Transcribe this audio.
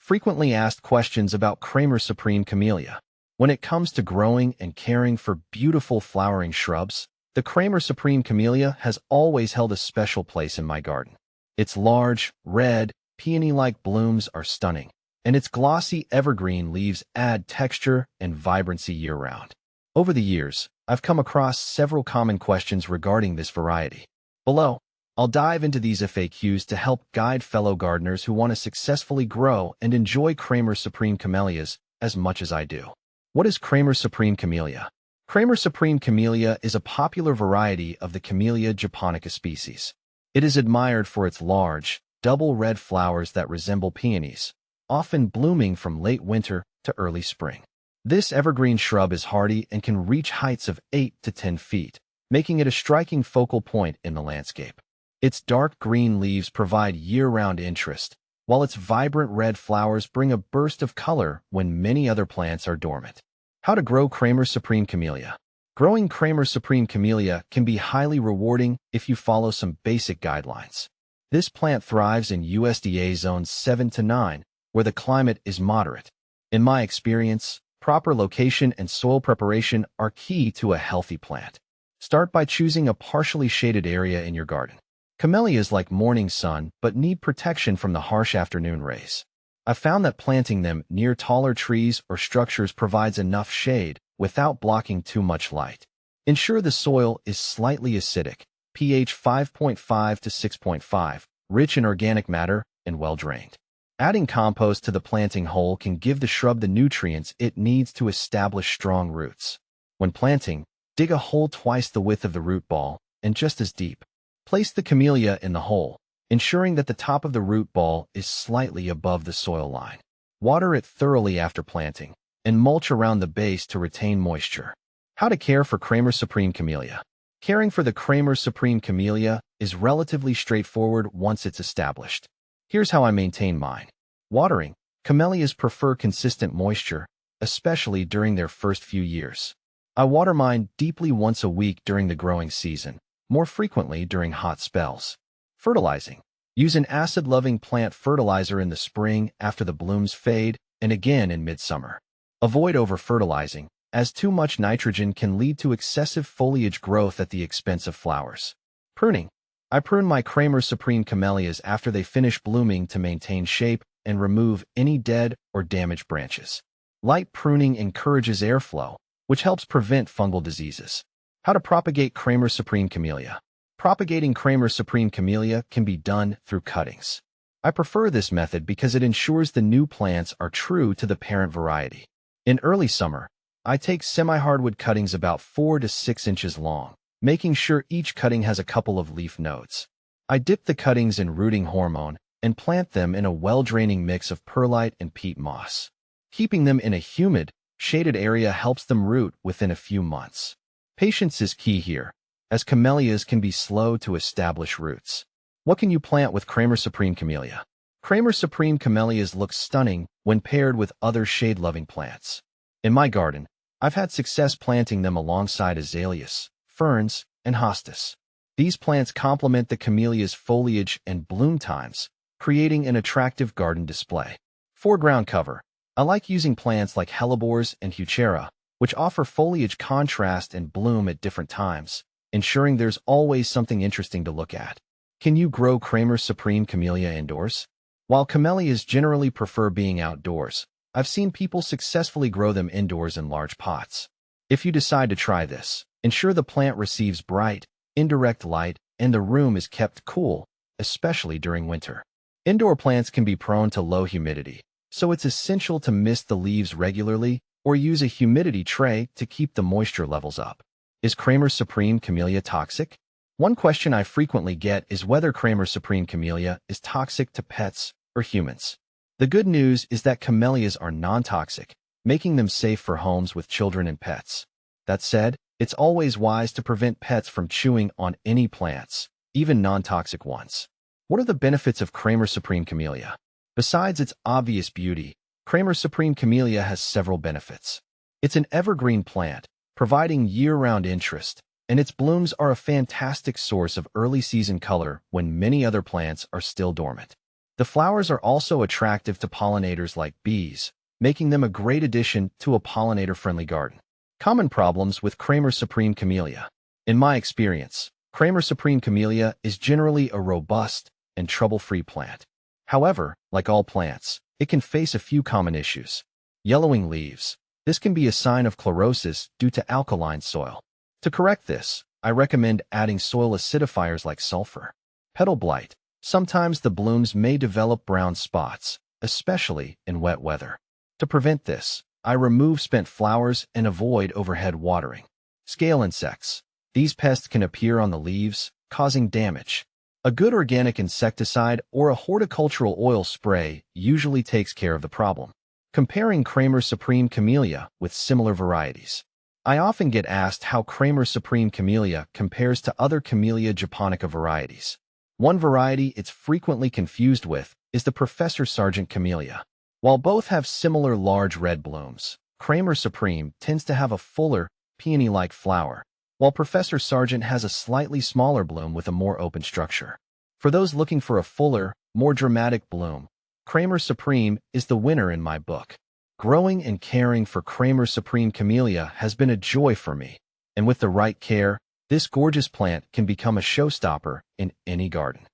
Frequently asked questions about Kramer Supreme Camellia. When it comes to growing and caring for beautiful flowering shrubs, the Kramer Supreme Camellia has always held a special place in my garden. Its large, red, peony-like blooms are stunning, and its glossy evergreen leaves add texture and vibrancy year-round. Over the years, I've come across several common questions regarding this variety. Below, I'll dive into these FAQs to help guide fellow gardeners who want to successfully grow and enjoy Kramer Supreme Camellias as much as I do. What is Kramer Supreme Camellia? Kramer Supreme Camellia is a popular variety of the Camellia japonica species. It is admired for its large, double red flowers that resemble peonies, often blooming from late winter to early spring. This evergreen shrub is hardy and can reach heights of 8 to 10 feet, making it a striking focal point in the landscape. Its dark green leaves provide year-round interest, while its vibrant red flowers bring a burst of color when many other plants are dormant. How to grow Kramer Supreme Camellia. Growing Kramer Supreme Camellia can be highly rewarding if you follow some basic guidelines. This plant thrives in USDA zones 7 to 9, where the climate is moderate. In my experience, proper location and soil preparation are key to a healthy plant. Start by choosing a partially shaded area in your garden. Camellias like morning sun but need protection from the harsh afternoon rays. I've found that planting them near taller trees or structures provides enough shade without blocking too much light. Ensure the soil is slightly acidic, pH 5.5 to 6.5, rich in organic matter, and well-drained. Adding compost to the planting hole can give the shrub the nutrients it needs to establish strong roots. When planting, dig a hole twice the width of the root ball and just as deep. Place the camellia in the hole, ensuring that the top of the root ball is slightly above the soil line. Water it thoroughly after planting, and mulch around the base to retain moisture. How to care for Kramer Supreme Camellia. Caring for the Kramer Supreme Camellia is relatively straightforward once it's established. Here's how I maintain mine. Watering. Camellias prefer consistent moisture, especially during their first few years. I water mine deeply once a week during the growing season, more frequently during hot spells. Fertilizing. Use an acid-loving plant fertilizer in the spring after the blooms fade and again in midsummer. Avoid over-fertilizing, as too much nitrogen can lead to excessive foliage growth at the expense of flowers. Pruning. I prune my Kramer Supreme Camellias after they finish blooming to maintain shape and remove any dead or damaged branches. Light pruning encourages airflow, which helps prevent fungal diseases. How to propagate Kramer Supreme Camellia. Propagating Kramer Supreme Camellia can be done through cuttings. I prefer this method because it ensures the new plants are true to the parent variety. In early summer, I take semi-hardwood cuttings about 4 to 6 inches long, making sure each cutting has a couple of leaf nodes. I dip the cuttings in rooting hormone and plant them in a well-draining mix of perlite and peat moss. Keeping them in a humid, shaded area helps them root within a few months. Patience is key here, as camellias can be slow to establish roots. What can you plant with Kramer Supreme Camellia? Kramer Supreme Camellias look stunning when paired with other shade-loving plants. In my garden, I've had success planting them alongside azaleas, ferns, and hostas. These plants complement the camellia's foliage and bloom times, creating an attractive garden display. Foreground cover. I like using plants like hellebores and heuchera, which offer foliage contrast and bloom at different times, ensuring there's always something interesting to look at. Can you grow Kramer Supreme Camellia indoors? While camellias generally prefer being outdoors, I've seen people successfully grow them indoors in large pots. If you decide to try this, ensure the plant receives bright, indirect light and the room is kept cool, especially during winter. Indoor plants can be prone to low humidity, so it's essential to mist the leaves regularly or use a humidity tray to keep the moisture levels up. Is Kramer Supreme Camellia toxic? One question I frequently get is whether Kramer Supreme Camellia is toxic to pets or humans. The good news is that camellias are non-toxic, making them safe for homes with children and pets. That said, it's always wise to prevent pets from chewing on any plants, even non-toxic ones. What are the benefits of Kramer Supreme Camellia? Besides its obvious beauty, Kramer Supreme Camellia has several benefits. It's an evergreen plant, providing year-round interest, and its blooms are a fantastic source of early-season color when many other plants are still dormant. The flowers are also attractive to pollinators like bees, making them a great addition to a pollinator-friendly garden. Common problems with Kramer Supreme Camellia. In my experience, Kramer Supreme Camellia is generally a robust and trouble-free plant. However, like all plants, it can face a few common issues. Yellowing leaves. This can be a sign of chlorosis due to alkaline soil. To correct this, I recommend adding soil acidifiers like sulfur. Petal blight. Sometimes the blooms may develop brown spots, especially in wet weather. To prevent this, I remove spent flowers and avoid overhead watering. Scale insects. These pests can appear on the leaves, causing damage. A good organic insecticide or a horticultural oil spray usually takes care of the problem. Comparing Kramer Supreme Camellia with similar varieties. I often get asked how Kramer Supreme Camellia compares to other Camellia japonica varieties. One variety it's frequently confused with is the Professor Sargent Camellia. While both have similar large red blooms, Kramer Supreme tends to have a fuller, peony-like flower, while Professor Sargent has a slightly smaller bloom with a more open structure. For those looking for a fuller, more dramatic bloom, Kramer Supreme is the winner in my book. Growing and caring for Kramer Supreme Camellia has been a joy for me, and with the right care, this gorgeous plant can become a showstopper in any garden.